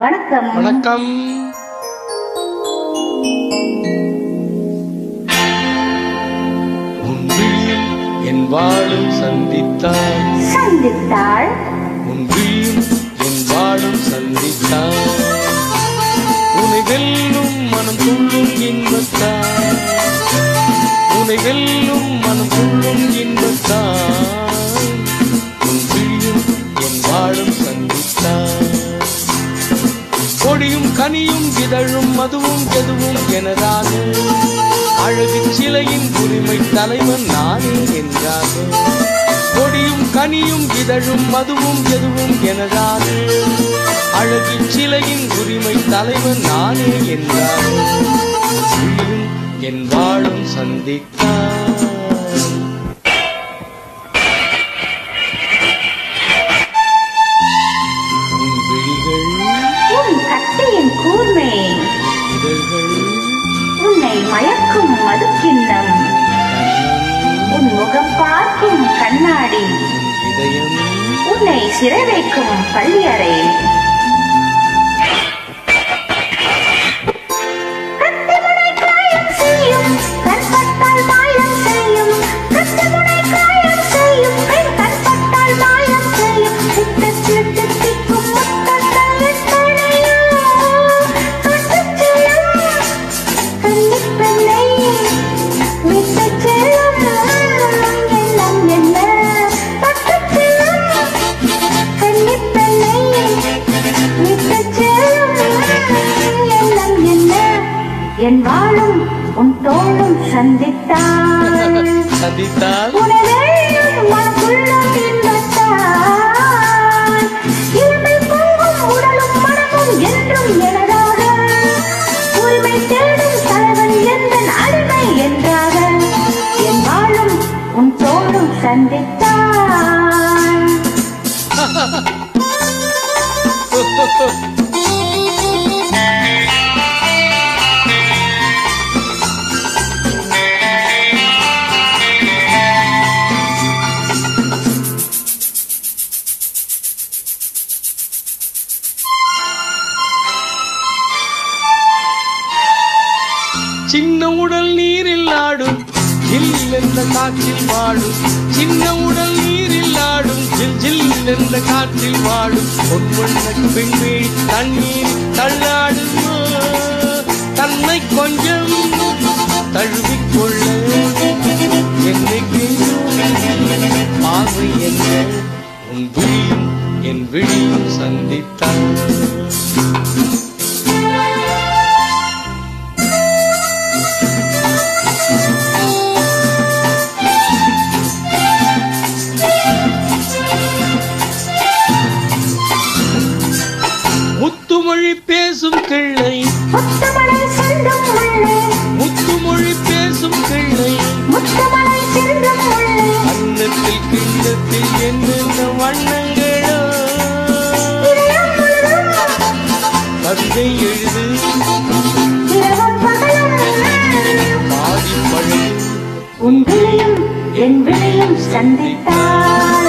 வணக்கம். வணக்கம். உன்விழியும் என் வாழும் சந்தித்தாள். உன்விழியும் என் வாழும் சந்தித்தாள். உன்னை வெல்லும் மனம் துள்ளும் இன்பத்தாள். உன்னை வெல்லும் மனம் துள்ளும் இன்பத்தாள். உன்விழியும் என் வாழும் சந்தித்தாள். கொடியும் கனியும் இதழும் மதுவும் எதுவும் எனதாக அழகு சிலையின் உரிமை தலைவன் நானே என்றாக. கொடியும் கனியும் இதழும் மதுவும் எதுவும் எனதாக அழகு சிலையின் உரிமை தலைவன் நானே என்றாக. என் வாழும் சந்தித்தார். கூர்மை உன்னை மயக்கும் மதுக்கிண்ணம். உன் முகம் பார்க்கும் கண்ணாடி. உன்னை சிறை வைக்கும் பள்ளியறை. என் வாழும் உன் தோளும் சந்தித்தாள். இளமை பொங்கும் உடலும் மனமும் என்றும் எனதாக. உரிமை தேடும் தலைவன் எந்தன் அடிமை என்றாக. என் வாழும் உன் தோளும் சந்தித்தாள். சின்ன உடல் நீரில் ஆடும் ஜில் என்ற காற்றில் வாடும். சின்ன உடல் நீரில் ஆடும் ஜில் ஜில் என்ற காற்றில் வாடும். பொன்வண்ண பெண்மேல் தண்ணீர் தள்ளாடும். தன்னை கொஞ்சம் தழுவிக்கொள்ள என்னை பார்வை என்ன. உன் விழியும் என் விழியும் சந்தித்தாள். முத்துமொழி பேசும் கிள்ளை. முத்துமொழி பேசும் கிள்ளை. அன்னத்தில் கிண்ணத்தில் என்னென்ன வண்ணங்களோ. கவிதை எழுது பாதி பழகு. உன் விழியும் என் விழியும் சந்தித்தாள்.